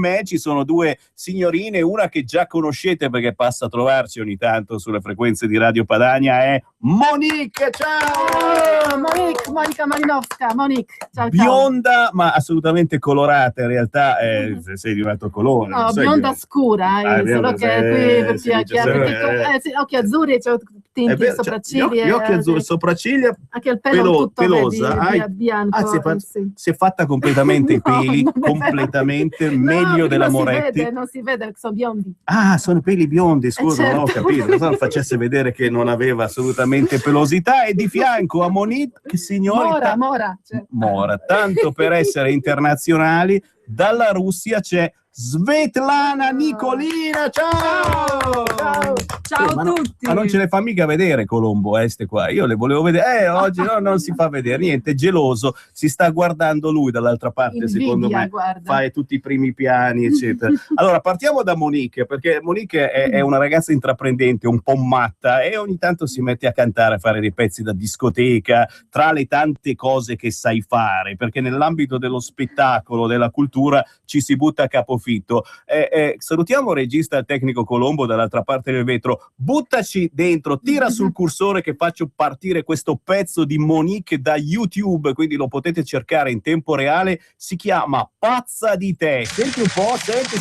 me ci sono due signorine, una che già conoscete perché passa a trovarci ogni tanto sulle frequenze di Radio Padania, è Monique. Ciao! Monica Malinowska, Monique. Ciao, bionda, ma assolutamente colorata. In realtà sei di un altro colore. No, bionda scura, solo che qui occhi azzurri, c'ho tinti sopracciglia. Gli occhi azzurri, sopracciglia, anche il pelo tutto pelosa. bianco. Si è fatta completamente i peli, completamente meglio della Moretti. Non si vede, sono biondi. Ah, sono i peli biondi, scusa, certo. Non ho capito. Pensavo facesse vedere che non aveva assolutamente pelosità. E di fianco a Monique, che signora Mora, tanto per essere internazionali, dalla Russia c'è Svetlana Nicolina. Ciao! Ciao a tutti! Ma non ce le fa mica vedere Colombo, ste qua. Io le volevo vedere. Oggi no, non si fa vedere niente, geloso. Si sta guardando lui dall'altra parte, invidia, secondo me. Guarda. Fa tutti i primi piani, eccetera. Allora, partiamo da Monique, perché Monique è una ragazza intraprendente, un po' matta, e ogni tanto si mette a cantare, a fare dei pezzi da discoteca, tra le tante cose che sai fare, perché nell'ambito dello spettacolo, della cultura, ci si butta a capofitto. Salutiamo il regista, il tecnico Colombo dall'altra parte del vetro. Buttaci dentro, tira sul cursore che faccio partire questo pezzo di Monique da YouTube, quindi lo potete cercare in tempo reale. Si chiama Pazza di te. Senti un po', senti.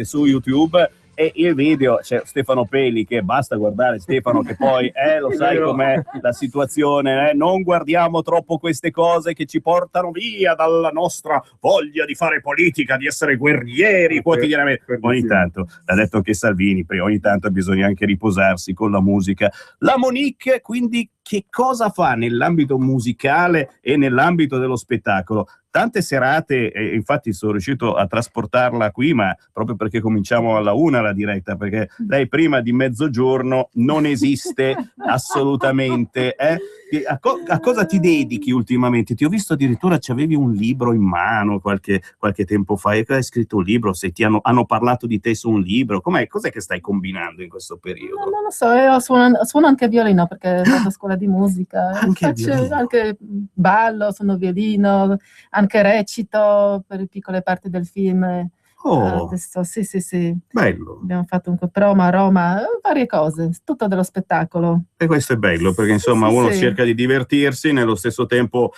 Su YouTube e il video c'è Stefano Peli, che basta guardare Stefano, che poi lo sai com'è la situazione, non guardiamo troppo queste cose che ci portano via dalla nostra voglia di fare politica, di essere guerrieri quotidianamente. Ogni tanto, l'ha detto anche Salvini, ogni tanto bisogna anche riposarsi con la musica. La Monique, quindi, che cosa fa nell'ambito musicale e nell'ambito dello spettacolo? Tante serate, infatti sono riuscito a trasportarla qui, ma proprio perché cominciamo alla 1 la diretta, perché lei prima di mezzogiorno non esiste assolutamente. A cosa ti dedichi ultimamente? Ti ho visto addirittura c'avevi un libro in mano qualche tempo fa. E hai scritto un libro? Se ti hanno parlato di te su un libro? Cos'è che stai combinando in questo periodo? Non lo so, io suono anche violino perché vado a scuola di musica. Faccio anche ballo, suono violino, anche recito per piccole parti del film. Adesso, sì. Bello. Abbiamo fatto un Roma, varie cose, tutto dello spettacolo. E questo è bello, perché insomma uno cerca di divertirsi, nello stesso tempo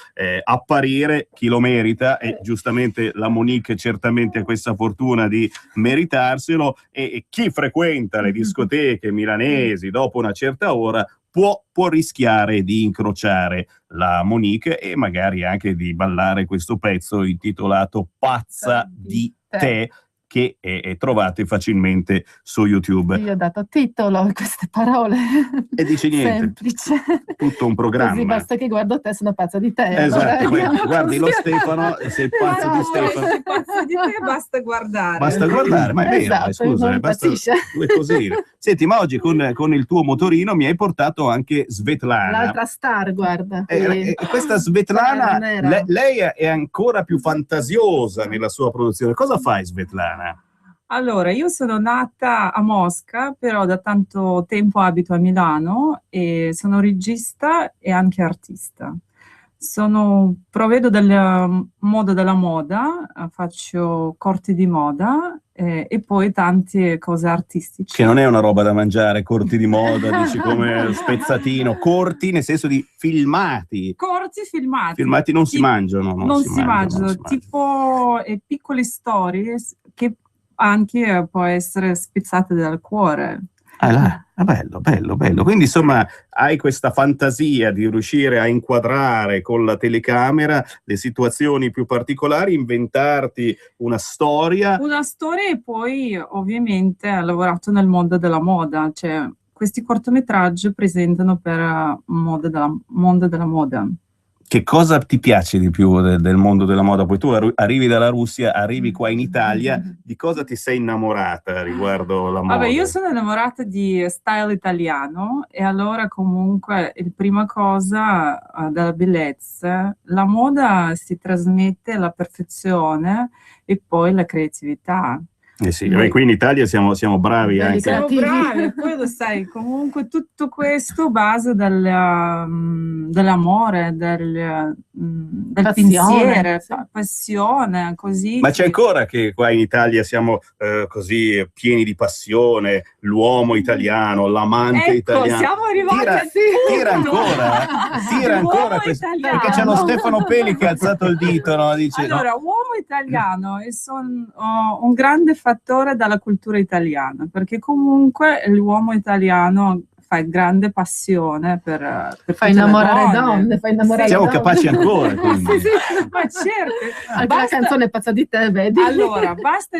apparire, chi lo merita, e giustamente la Monique certamente ha questa fortuna di meritarselo, e chi frequenta le discoteche milanesi dopo una certa ora può rischiare di incrociare la Monique e magari anche di ballare questo pezzo intitolato Pazza di te, che trovate facilmente su YouTube. Io ho dato titolo a queste parole. E dici niente. Semplice. Tutto un programma. Così basta che guardo te, sono pazza di te. Esatto, guardi lo Stefano, sei pazzo di Stefano. Sei pazzo di te, basta guardare. Basta guardare, ma è vero, scusa, basta due cosine. Senti, ma oggi con il tuo motorino mi hai portato anche Svetlana. L'altra star, guarda. Questa Svetlana, lei è ancora più fantasiosa nella sua produzione. Cosa fai, Svetlana? Allora, io sono nata a Mosca, però da tanto tempo abito a Milano e sono regista e anche artista. Provvedo del mondo della moda, faccio corti di moda e poi tante cose artistiche. Che non è una roba da mangiare, corti di moda, dici come spezzatino, corti nel senso di filmati. Corti filmati. Filmati non si mangiano. Non si mangiano, tipo piccole storie che anche può essere spezzate dal cuore. Bello. Quindi insomma hai questa fantasia di riuscire a inquadrare con la telecamera le situazioni più particolari, inventarti una storia. Una storia e poi ovviamente ho lavorato nel mondo della moda, cioè questi cortometraggi presentano per mondo della moda. Che cosa ti piace di più del mondo della moda? Poi tu arrivi dalla Russia, arrivi qua in Italia, di cosa ti sei innamorata riguardo la moda? Vabbè, io sono innamorata di style italiano e allora comunque la prima cosa della bellezza, la moda si trasmette la perfezione e poi la creatività. Sì, qui in Italia siamo bravi anche. Siamo bravi, poi lo sai, comunque tutto questo base dell'amore, del pensiero, passione, così. Ma c'è ancora che qua in Italia siamo così pieni di passione, l'uomo italiano, l'amante italiano. Siamo arrivati tira ancora perché c'è lo Stefano Peli che ha alzato il dito, no? Dice, allora, uomo italiano e sono un grande fattore dalla cultura italiana, perché comunque l'uomo italiano fa grande passione per fa innamorare donne, fa innamorare siamo donne. Capaci ancora, quindi. Sì, ma certo. Anche la canzone è pazza di te, vedi? Allora, basta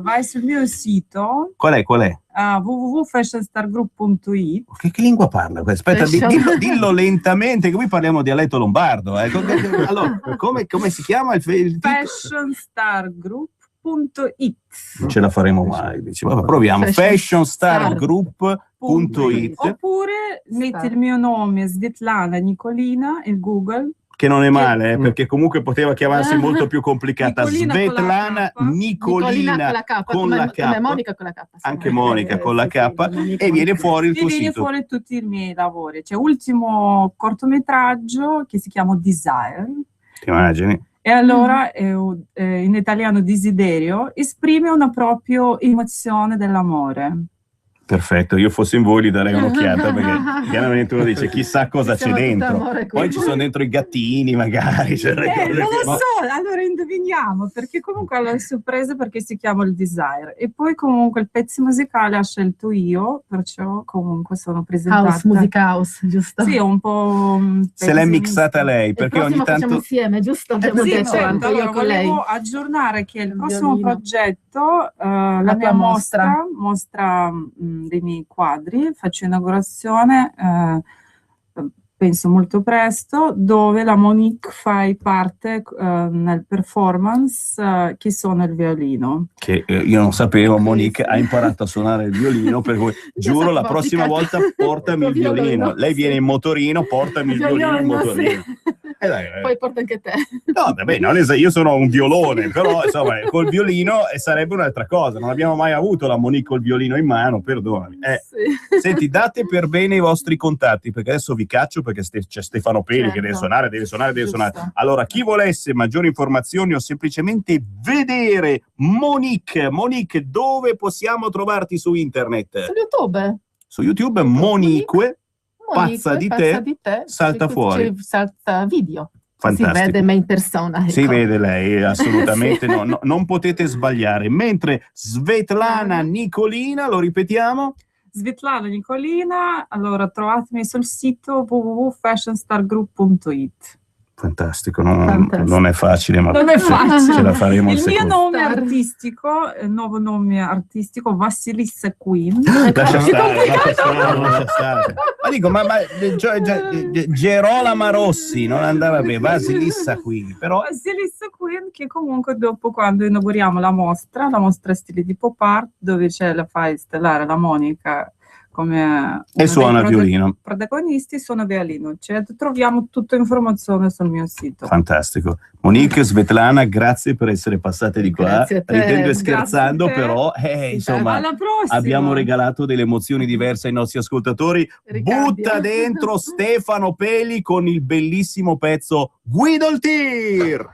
vai sul mio sito. Qual è? www.fashionstargroup.it. Che lingua parla? Aspetta, dillo lentamente, che qui parliamo dialetto lombardo. Allora, come si chiama il Fashionstargroup.it. Non ce la faremo mai, dice. Vabbè, proviamo. Fashionstargroup.it. Oppure metti il mio nome Svetlana Nicolina in Google. Che non è male, perché comunque poteva chiamarsi molto più complicata. Svetlana Nicolina con la K. Come Monica con la K. Anche Monica con la K. E viene fuori il tuo sito. Viene fuori tutti i miei lavori. C'è ultimo cortometraggio che si chiama Desire. Ti immagini? E allora, in italiano desiderio, esprime una propria emozione dell'amore. Perfetto, io fossi in voi gli darei un'occhiata perché chiaramente uno dice chissà cosa c'è dentro, poi ci sono dentro i gattini magari. Non lo so, allora indoviniamo perché comunque è la sorpresa perché si chiama il Desire e poi comunque il pezzo musicale ha scelto io, perciò comunque sono presentata. House, music house, giusto? Sì, un po'. Se l'è mixata lei, perché ogni tanto facciamo insieme, giusto? Abbiamo detto certo, io con lei. Volevo aggiornare che il prossimo progetto, la mia mostra dei miei quadri, faccio inaugurazione, penso molto presto, dove la Monique fa parte nel performance che suona il violino. Che io non sapevo, Monique ha imparato a suonare il violino, per cui giuro la prossima volta portami il violino. Lei viene in motorino, portami il violino in motorino. Sì. Poi porta anche te. No, vabbè, io sono un violone, però insomma col violino sarebbe un'altra cosa. Non abbiamo mai avuto la Monique col violino in mano, perdonami. Sì. Senti, date per bene i vostri contatti, perché adesso vi caccio perché c'è Stefano Peli che deve suonare. Allora, chi volesse maggiori informazioni o semplicemente vedere Monique, dove possiamo trovarti su internet? Su YouTube, Monique. Pazza di te, salta fuori. Salta video. Fantastico. Si vede me in persona. Ecco. Si vede lei, assolutamente. Sì. No, non potete sbagliare. Mentre Svetlana Nicolina, lo ripetiamo? Svetlana Nicolina, allora trovatemi sul sito www.fashionstargroup.it. Fantastico, non è facile, ma non è facile. Ce la faremo. Il mio nome artistico, il nuovo nome artistico, Vassilissa Queen. Lascia stare. Ma dico, Gerolama Rossi non andava bene, Vassilissa Queen, però. Vassilissa Queen, che comunque dopo, quando inauguriamo la mostra stile di pop art, dove c'è la fai stellare la Monica come e suona il violino. Protagonisti, suona violino. Cioè, troviamo tutta informazione sul mio sito. Fantastico. Monique, Svetlana, grazie per essere passate di qua. Grazie a te. Ridendo e scherzando, però insomma, alla prossima. abbiamo regalato delle emozioni diverse ai nostri ascoltatori. Butta dentro Stefano Peli con il bellissimo pezzo Guido il Tir!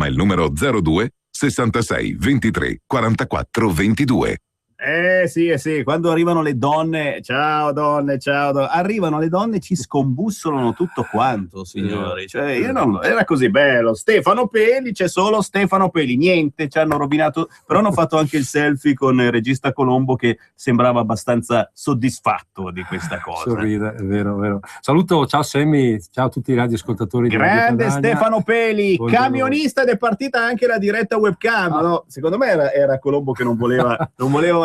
Chiama il numero 02 66 23 44 22. Sì, quando arrivano le donne, ciao donne, arrivano le donne, ci scombussolano tutto quanto, signori. Cioè, io non, era così bello. Stefano Peli, c'è solo Stefano Peli, niente, ci hanno rovinato. Però hanno fatto anche il selfie con il regista Colombo che sembrava abbastanza soddisfatto di questa cosa. Sorride, è vero, è vero. Saluto, ciao Sammy, ciao a tutti i radioascoltatori. Grande Stefano Peli, camionista, ed è partita anche la diretta webcam. No, secondo me era Colombo che non voleva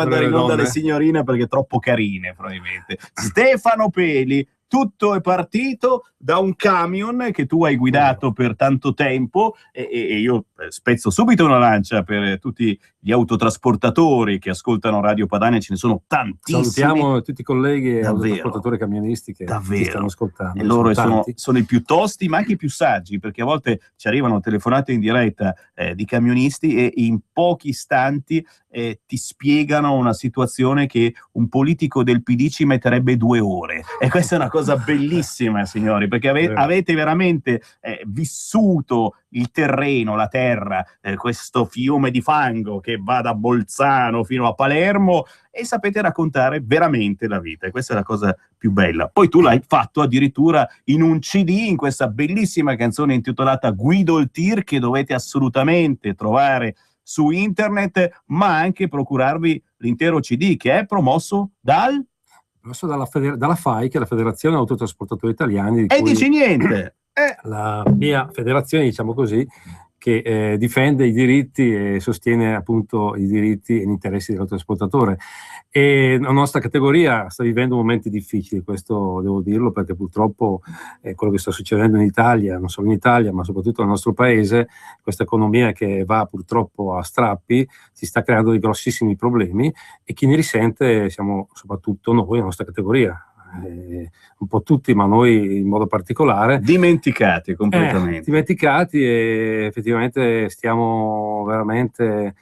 mandare in onda le signorine perché troppo carine, probabilmente. Stefano Peli, tutto è partito da un camion che tu hai guidato per tanto tempo e io spezzo subito una lancia per tutti gli autotrasportatori che ascoltano Radio Padania, ce ne sono tantissimi. Salutiamo tutti i colleghi e autotrasportatori camionisti che ci stanno ascoltando. E loro sono i più tosti ma anche i più saggi, perché a volte ci arrivano telefonate in diretta di camionisti e in pochi istanti ti spiegano una situazione che un politico del PD ci metterebbe 2 ore. E questa è una cosa bellissima, signori, perché avete veramente vissuto il terreno, la terra, questo fiume di fango che va da Bolzano fino a Palermo, e sapete raccontare veramente la vita, e questa è la cosa più bella. Poi tu l'hai fatto addirittura in un CD, in questa bellissima canzone intitolata Guido il Tir, che dovete assolutamente trovare su internet, ma anche procurarvi l'intero CD, che è promosso dalla FAI, che è la Federazione Autotrasportatori Italiani. E dici niente! La mia federazione, diciamo così, che difende i diritti e sostiene appunto i diritti e gli interessi dell'autotrasportatore. E la nostra categoria sta vivendo momenti difficili, questo devo dirlo, perché purtroppo quello che sta succedendo in Italia, non solo in Italia ma soprattutto nel nostro paese, questa economia che va purtroppo a strappi, si sta creando dei grossissimi problemi, e chi ne risente siamo soprattutto noi, la nostra categoria. Un po' tutti, ma noi in modo particolare. Dimenticati completamente. Dimenticati, e effettivamente stiamo veramente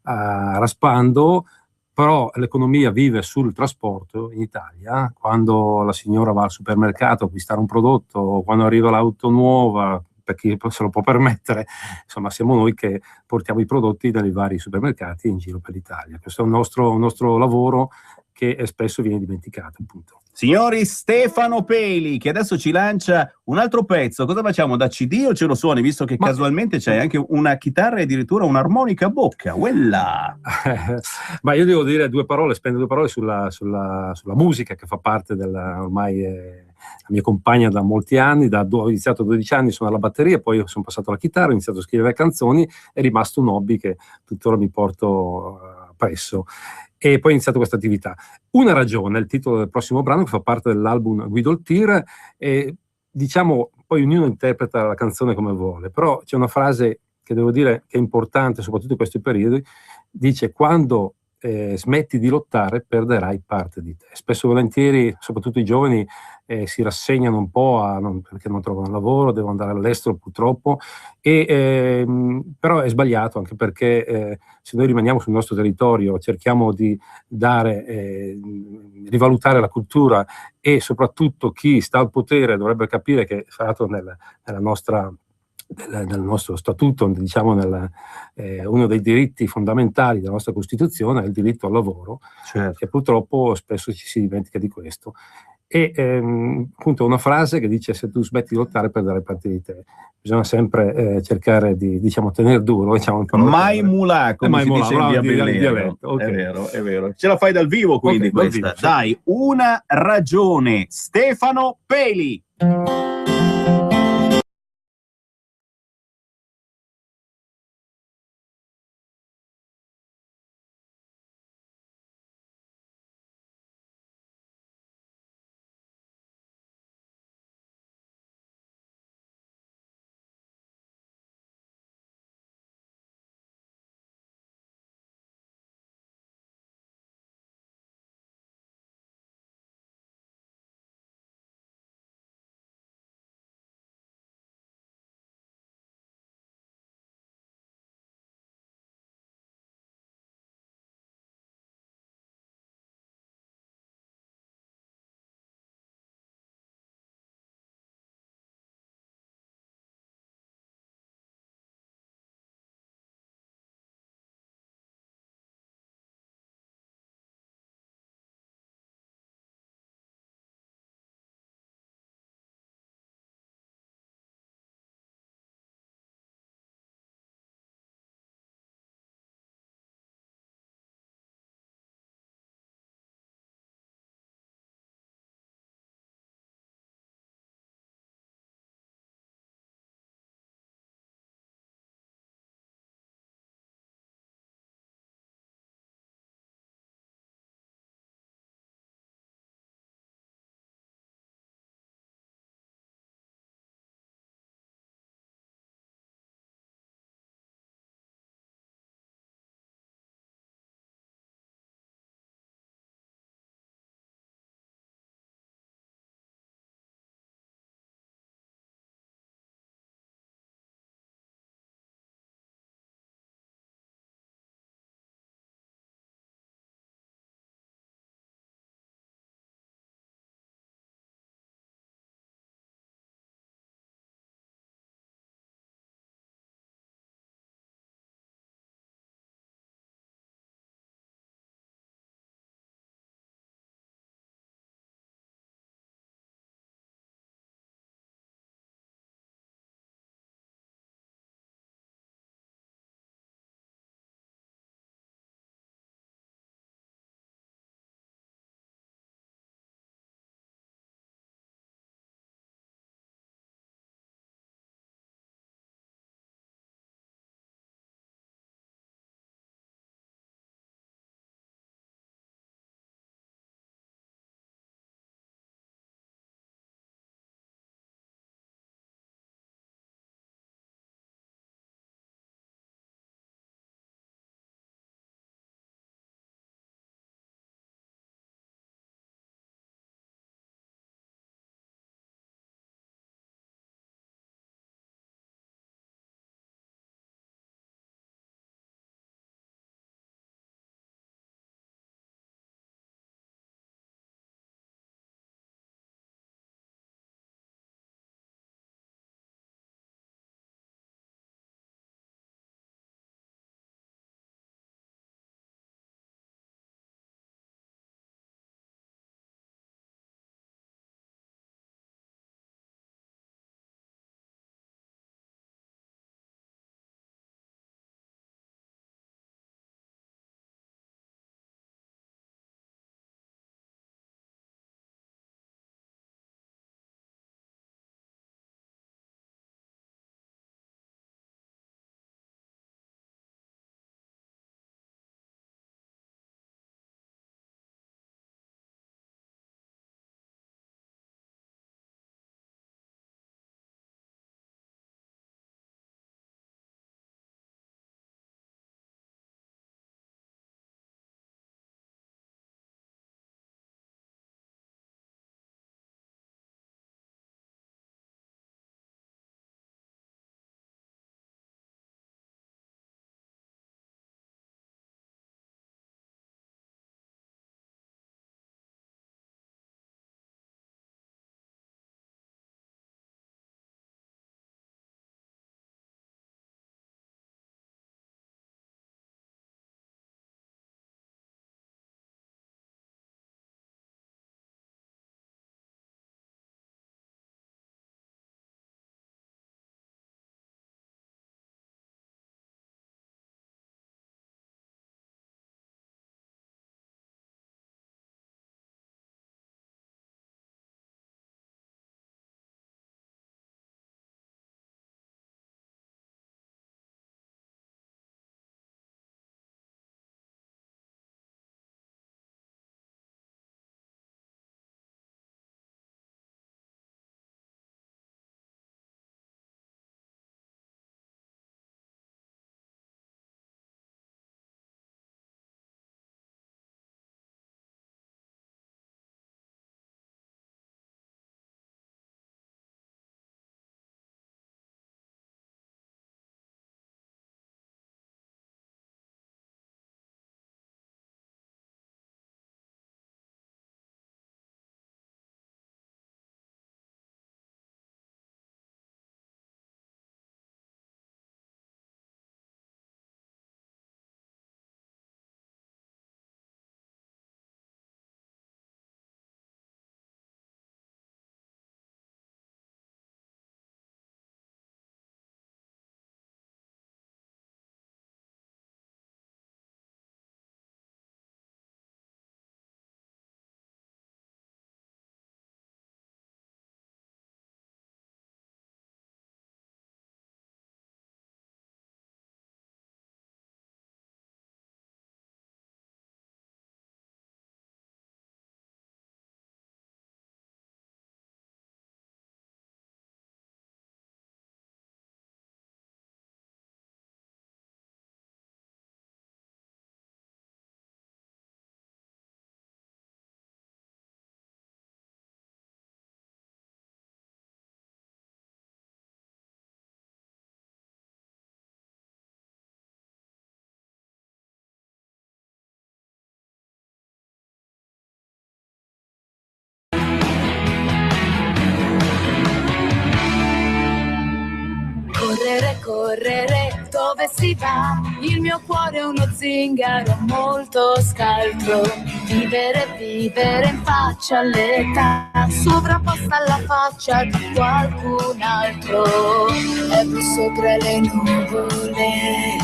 raspando, però l'economia vive sul trasporto in Italia. Quando la signora va al supermercato a acquistare un prodotto, quando arriva l'auto nuova, per chi se lo può permettere, insomma siamo noi che portiamo i prodotti dai vari supermercati in giro per l'Italia. Questo è un nostro lavoro che spesso viene dimenticato, appunto. Signori, Stefano Peli, che adesso ci lancia un altro pezzo. Cosa facciamo, da CD o ce lo suoni, visto che casualmente c'è anche una chitarra e addirittura un'armonica a bocca? Quella! Ma io devo dire spendo 2 parole sulla musica, che fa parte ormai la mia compagna da molti anni. Ho iniziato a 12 anni, sono alla batteria, poi sono passato alla chitarra, ho iniziato a scrivere canzoni, è rimasto un hobby che tuttora mi porto presso. E poi ho iniziato questa attività. Una ragione, il titolo del prossimo brano, che fa parte dell'album Guido il Tir, e diciamo, poi ognuno interpreta la canzone come vuole, però c'è una frase che devo dire che è importante, soprattutto in questi periodi, dice: quando smetti di lottare perderai parte di te. Spesso e volentieri, soprattutto i giovani, si rassegnano un po' perché non trovano lavoro, devono andare all'estero purtroppo, però è sbagliato, anche perché se noi rimaniamo sul nostro territorio, cerchiamo di rivalutare la cultura, e soprattutto chi sta al potere dovrebbe capire che è stato nel nostro statuto, diciamo, uno dei diritti fondamentali della nostra Costituzione è il diritto al lavoro, certo. Che purtroppo spesso ci si dimentica di questo. E appunto una frase che dice: se tu smetti di lottare perderai parte di te. Bisogna sempre cercare di, diciamo, tenere duro, diciamo, mai mulà, come si dice in via Bellera. Okay. È vero. Ce la fai dal vivo, quindi, questa. Vivo, dai, una ragione, Stefano Peli. correre, dove si va? Il mio cuore è uno zingaro molto scaltro. Vivere in faccia all'età, sovrapposta alla faccia di qualcun altro. Ero sopra le nuvole,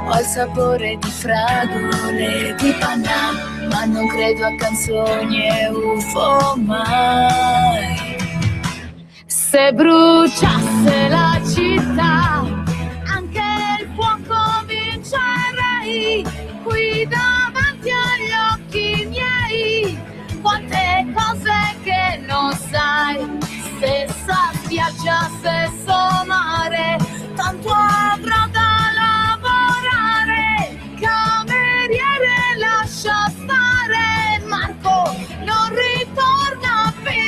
ho il sapore di fragole, di panna, ma non credo a canzoni e UFO mai. Se bruciasse la città, anche il fuoco vincerei, qui davanti agli occhi miei, quante cose che non sai, stessa spiaggia, stesso mare, tanto avrò da lavorare, cameriere lascia stare, Marco non ritorna più.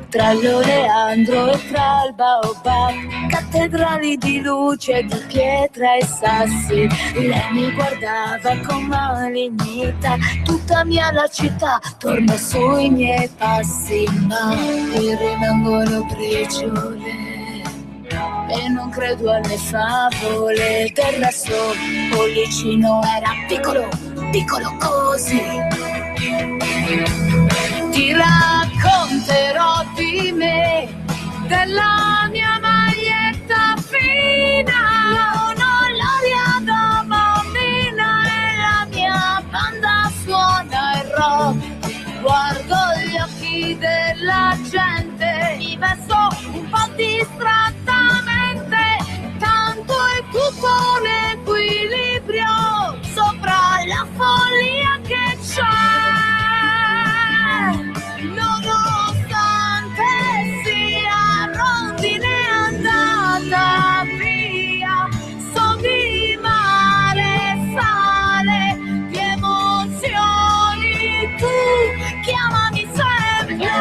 Tra l'oleandro e tra il baobab, cattedrali di luce, di pietra e sassi, lei mi guardava con malignità, tutta mia la città torna sui miei passi, ma qui rimangono briciole e non credo alle favole. Del resto Pollicino era piccolo, piccolo così. Ti racconterò di me, della mia maglietta fina, un'olaria da bambina e la mia banda suona il rock. Guardo gli occhi della gente, mi vesto un po' distrattamente, tanto è tutto l'equilibrio sopra la follia che c'è. Nonostante sia rondine andata via, so di mare, sale di emozioni, tu chiamami sempre.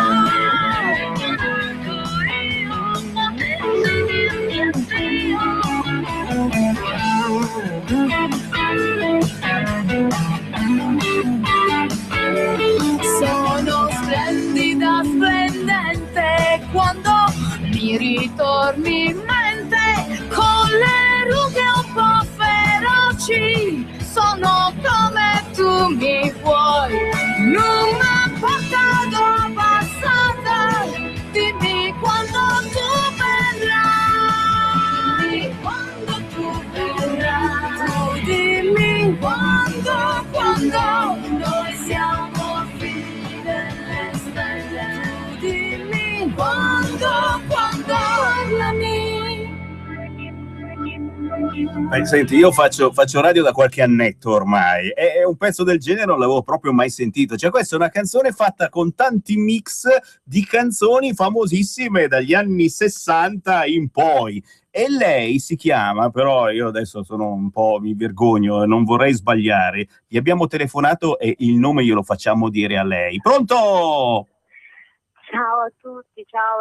Sono splendida, splendente, quando mi ritorni in mente, con le rughe un po' feroci, sono come tu mi vuoi, non mi porta da passata, dimmi quando tu verrai, quando tu verrai, tu dimmi quando noi siamo figli delle stelle, dimmi quando parlami. Senti, io faccio radio da qualche annetto ormai e un pezzo del genere non l'avevo proprio mai sentito. Cioè, questa è una canzone fatta con tanti mix di canzoni famosissime dagli anni 60 in poi. E lei si chiama, però io adesso sono un po', mi vergogno, non vorrei sbagliare. Gli abbiamo telefonato e il nome glielo facciamo dire a lei. Pronto? Ciao a tutti, ciao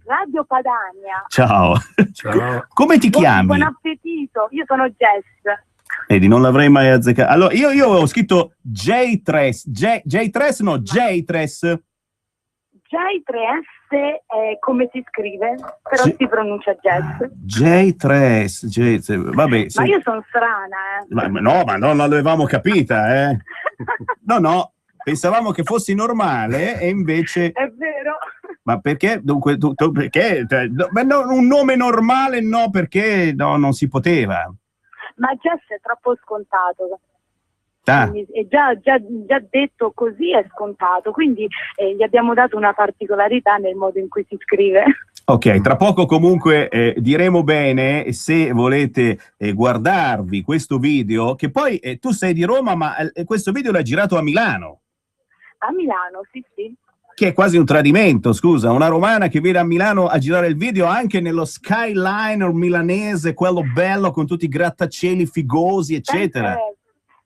Radio Padania. Ciao. Ciao. Come ti chiami? Buon appetito, io sono Jess. Vedi, non l'avrei mai azzeccato. Allora, io ho scritto J3S, J3S no, J3S. J3S è come si scrive, però si pronuncia Jess. J3S, vabbè. Ma io sono strana, Ma non l'avevamo capita, eh. No. Pensavamo che fossi normale e invece... È vero. Ma perché? Dunque, perché? No, un nome normale no, perché no, non si poteva. Ma Jess è troppo scontato. Ah. È già detto così è scontato, quindi gli abbiamo dato una particolarità nel modo in cui si scrive. Ok, tra poco comunque diremo bene se volete guardarvi questo video, che poi tu sei di Roma, ma questo video l'hai girato a Milano. A Milano, sì. Che è quasi un tradimento, scusa, una romana che viene a Milano a girare il video anche nello skyliner milanese, quello bello con tutti i grattacieli figosi, eccetera.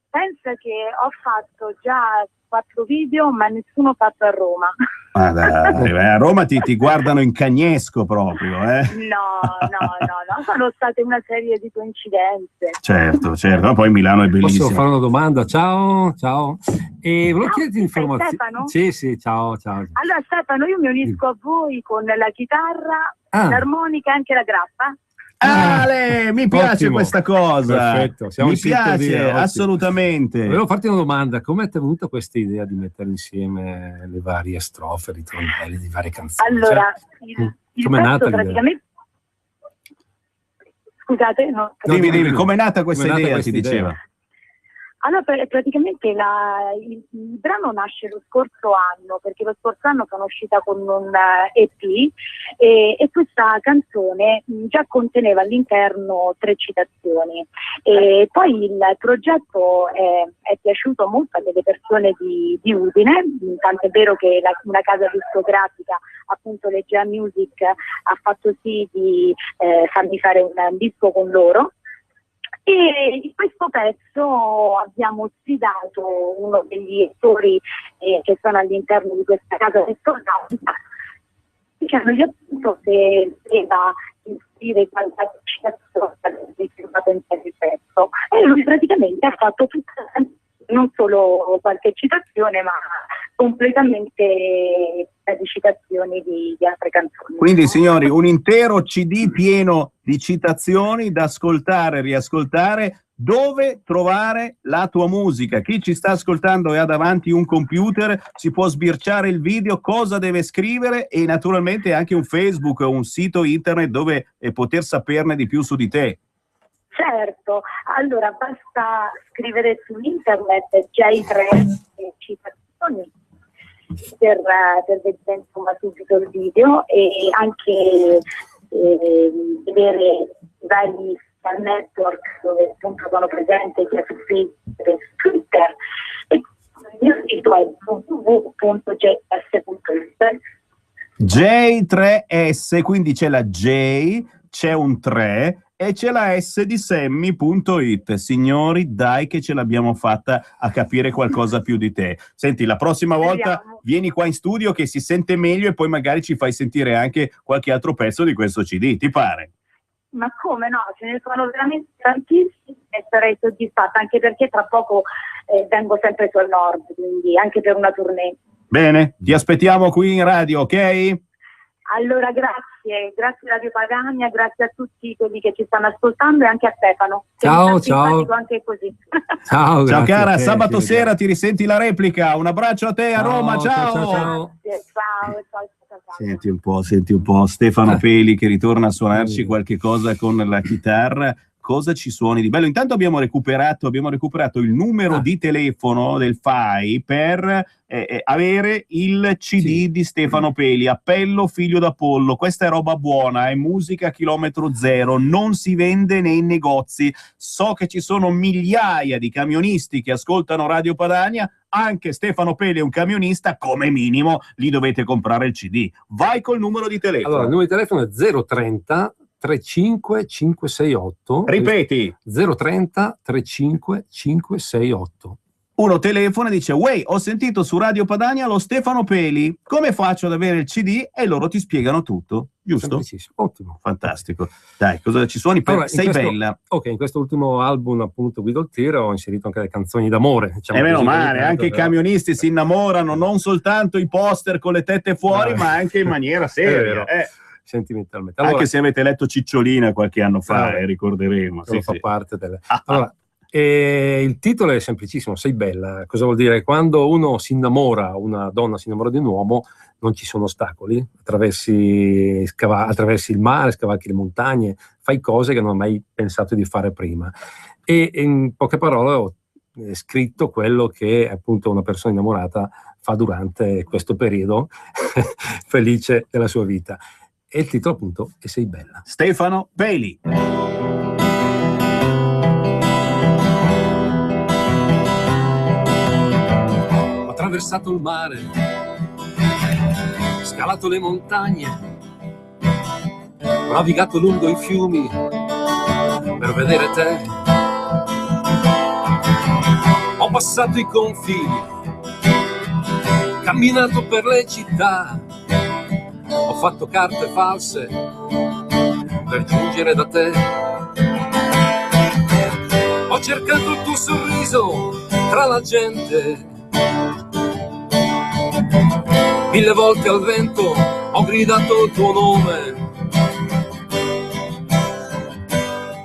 Pensa che ho fatto già 4 video, ma nessuno fatto a Roma. Ah, dai, a Roma ti guardano in cagnesco proprio, eh? No, sono state una serie di coincidenze. Certo, ma poi Milano è bellissimo. Posso fare una domanda? Ciao. E volevo chiederti informazioni. Stefano? Sì, ciao. Allora Stefano, io mi unisco a voi con la chitarra, l'armonica e anche la grappa. Ale, mi piace ottimo. Questa cosa. Perfetto, mi piace, assolutamente. Volevo farti una domanda: come è venuta questa idea di mettere insieme le varie strofe, ritornelli di varie canzoni? Allora, il come è nata praticamente... Scusate, no. Dimmi, com'è nata questa idea, ti diceva? Allora, praticamente il brano nasce lo scorso anno, perché lo scorso anno sono uscita con un EP e questa canzone già conteneva all'interno 3 citazioni. E poi il progetto è piaciuto molto a delle persone di Udine, tanto è vero che una casa discografica, appunto Legea Music, ha fatto sì di farmi fare un disco con loro. E in questo pezzo abbiamo sfidato uno degli attori che sono all'interno di questa casa discografica, dicendogli appunto se doveva inserire qualche citazione il pezzo. E lui praticamente ha fatto non solo qualche citazione, ma completamente di citazioni di altre canzoni. Quindi, signori, un intero CD pieno di citazioni da ascoltare, riascoltare. Dove trovare la tua musica? Chi ci sta ascoltando e ha davanti un computer, si può sbirciare il video, cosa deve scrivere, e naturalmente anche un Facebook o un sito internet dove poter saperne di più su di te. Certo, allora basta scrivere su internet J3 citazioni per vedere insomma subito il video e anche vedere vari social network dove appunto sono presenti, sia su Facebook che su Twitter. E il mio sito è www.js.it. J3S, quindi c'è la J, c'è un 3 e c'è la S di Sammy.it. Signori, dai che ce l'abbiamo fatta a capire qualcosa più di te. Senti, la prossima volta vieni qua in studio che si sente meglio e poi magari ci fai sentire anche qualche altro pezzo di questo CD, ti pare? Ma come no, ce ne sono veramente tantissimi e sarei soddisfatta, anche perché tra poco vengo sempre sul nord, quindi anche per una tournée. Bene, ti aspettiamo qui in radio, ok? Allora grazie Radio Padania, grazie a tutti quelli che ci stanno ascoltando e anche a Stefano. Ciao. Anche così. Ciao cara, sabato sera ti risenti la replica. Un abbraccio a te a Roma, ciao. Ciao. Senti un po', Stefano Peli che ritorna a suonarci qualche cosa con la chitarra. Cosa ci suoni di bello? Intanto abbiamo recuperato il numero di telefono del FAI per avere il CD di Stefano Peli, Appello figlio d'Apollo. Questa è roba buona, è musica chilometro zero, non si vende nei negozi. So che ci sono migliaia di camionisti che ascoltano Radio Padania, anche Stefano Peli è un camionista, come minimo gli dovete comprare il CD. Vai col numero di telefono. Allora, il numero di telefono è 030 35 568. Ripeti. 030 35 568. Uno telefona e dice: "Uè, ho sentito su Radio Padania lo Stefano Peli, come faccio ad avere il CD?" E loro ti spiegano tutto, giusto? Ottimo. Fantastico. Dai, cosa ci suoni? Allora, sei bella. Ok, in questo ultimo album, appunto, Guido il Tiro, ho inserito anche le canzoni d'amore. Diciamo meno male, anche i camionisti si innamorano, non soltanto i poster con le tette fuori, ma anche in maniera seria. Sentimentalmente. Allora, anche se avete letto Cicciolina qualche anno fa, ricorderemo. Fa parte delle... Allora, il titolo è semplicissimo, Sei bella. Cosa vuol dire? Quando uno si innamora, una donna si innamora di un uomo, non ci sono ostacoli, attraversi il mare, scavalchi le montagne, fai cose che non hai mai pensato di fare prima. E in poche parole ho scritto quello che appunto una persona innamorata fa durante questo periodo felice della sua vita. E il titolo appunto è Sei bella. Stefano Peli. Ho attraversato il mare, scalato le montagne, ho navigato lungo i fiumi per vedere te, ho passato i confini, camminato per le città, ho fatto carte false per giungere da te. Ho cercato il tuo sorriso tra la gente, 1000 volte al vento ho gridato il tuo nome.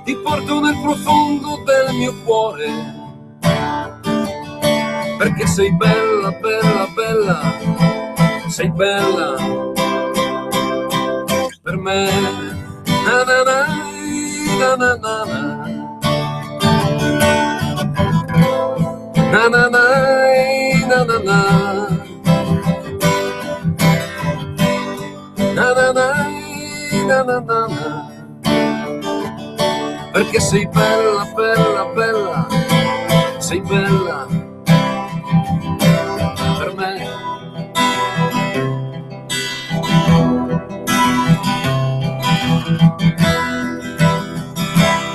Ti porto nel profondo del mio cuore, perché sei bella, bella, bella, sei bella per me. Na na na, na na na na. Na na na, na na na. Na na na, na na na. Perché sei bella, bella, bella, sei bella per me.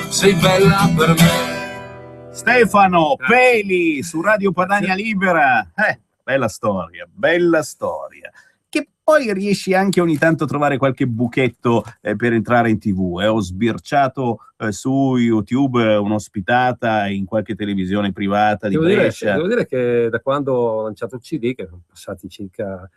Sei bella per me. Stefano Peli su Radio Padania Libera. Bella storia, bella storia. Che poi riesci anche ogni tanto a trovare qualche buchetto per entrare in TV. Ho sbirciato su YouTube un'ospitata in qualche televisione privata di Brescia. Devo dire che da quando ho lanciato il CD, che sono passati circa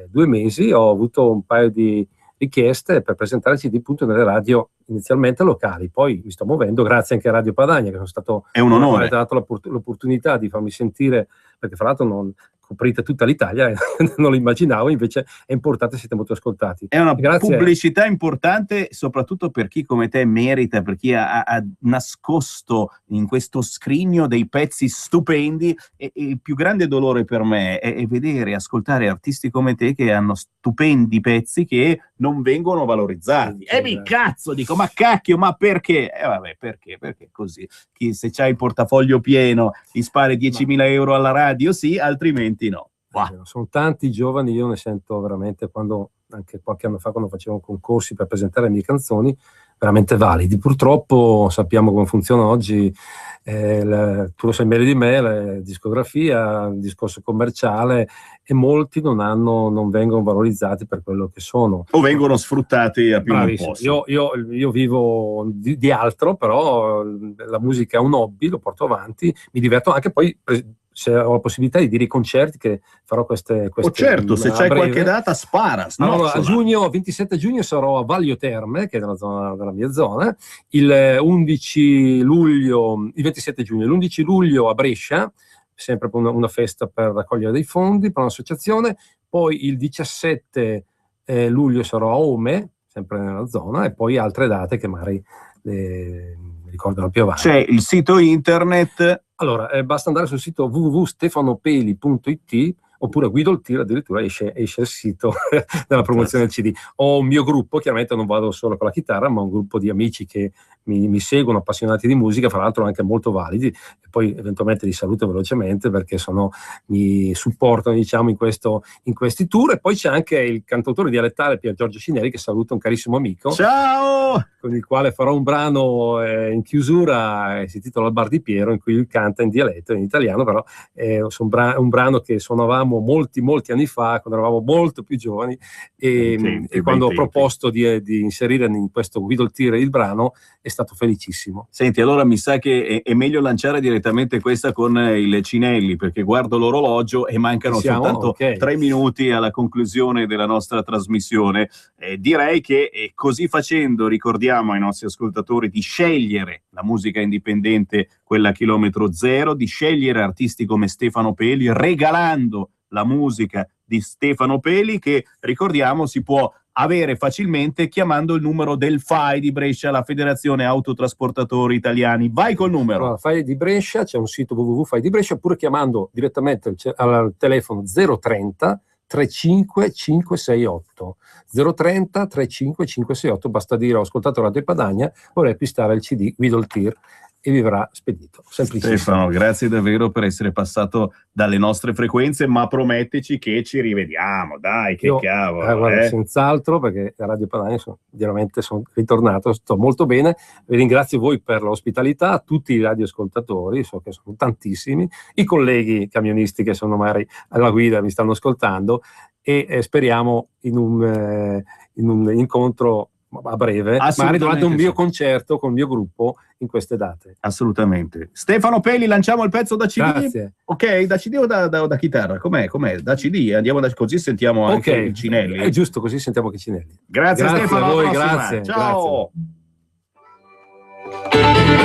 2 mesi, ho avuto un paio di richieste per presentare il CD appunto nelle radio inizialmente locali. Poi mi sto muovendo grazie anche a Radio Padania, che sono stato, è un onore, mi ha dato l'opportunità di farmi sentire, perché fra l'altro non coprite tutta l'Italia, non lo immaginavo, invece è importante, siete molto ascoltati. È una pubblicità importante, soprattutto per chi come te merita, per chi ha nascosto in questo scrigno dei pezzi stupendi, e il più grande dolore per me è vedere e ascoltare artisti come te che hanno stupendi pezzi che non vengono valorizzati. E mi cazzo, dico, ma cacchio, ma perché? Vabbè, perché? Perché così. Se c'hai il portafoglio pieno, gli spari 10.000 euro alla radio, sì, altrimenti no. Sono tanti giovani, io ne sento veramente, quando anche qualche anno fa, quando facevo concorsi per presentare le mie canzoni, veramente validi. Purtroppo sappiamo come funziona oggi, tu lo sai meglio di me, la discografia, il discorso commerciale, e molti non vengono valorizzati per quello che sono. O vengono sfruttati a più non posso. Io vivo di altro, però la musica è un hobby, lo porto avanti, mi diverto anche poi. Se ho la possibilità di dire i concerti che farò queste certo, se c'hai qualche data spara. Allora, a giugno, 27 giugno sarò a Vaglio Terme, che è della mia zona, il 11 luglio, il 27 giugno, l'11 luglio a Brescia, sempre una festa per raccogliere dei fondi per un'associazione, poi il 17 luglio sarò a Ome, sempre nella zona, e poi altre date che magari ricordano più avanti. C'è il sito internet. Allora, basta andare sul sito www.stefanopeli.it, oppure Guido il Tir, addirittura esce il sito della promozione del CD. Ho un mio gruppo, chiaramente non vado solo con la chitarra, ma un gruppo di amici che mi seguono, appassionati di musica, fra l'altro anche molto validi, e poi eventualmente li saluto velocemente perché mi supportano, diciamo, in questi tour. E poi c'è anche il cantautore dialettale Pier Giorgio Cineri, che saluto, un carissimo amico. Ciao! Con il quale farò un brano in chiusura, si intitola Il Bar di Piero, in cui lui canta in dialetto, in italiano, però è un brano che suonavamo molti anni fa, quando eravamo molto più giovani, e quando ho proposto di inserire in questo Guido il Tir il brano, è stato felicissimo. Senti, allora mi sa che è meglio lanciare direttamente questa con il Cinelli, perché guardo l'orologio e mancano soltanto 3 minuti alla conclusione della nostra trasmissione. Direi che così facendo ricordiamo ai nostri ascoltatori di scegliere la musica indipendente, quella a chilometro zero, di scegliere artisti come Stefano Peli, regalando la musica di Stefano Peli, che ricordiamo si può avere facilmente chiamando il numero del FAI di Brescia, la Federazione Autotrasportatori Italiani. Vai col numero. Allora, FAI di Brescia, c'è un sito www.fai di Brescia, oppure chiamando direttamente al telefono 030 35 568 030 35 568. Basta dire: ho ascoltato Radio Padania, vorrei acquistare il CD Guido il Tir, e vi verrà spedito. Semplicissimo. Stefano, grazie davvero per essere passato dalle nostre frequenze, ma prometteci che ci rivediamo, dai, che cavolo. Guarda, senz'altro, perché a Radio Padania veramente sono ritornato, sto molto bene. Vi ringrazio voi per l'ospitalità, tutti i radioascoltatori, so che sono tantissimi, i colleghi camionisti che sono magari alla guida mi stanno ascoltando, e speriamo in un incontro a breve, magari durante un mio concerto con il mio gruppo in queste date. Assolutamente. Stefano Peli, lanciamo il pezzo da CD? Grazie. Ok, da CD o da chitarra? Com'è? Da CD? Andiamo così sentiamo anche il Cinelli. È giusto, così sentiamo anche Cinelli. Grazie Stefano, a voi, grazie. Ciao. Grazie.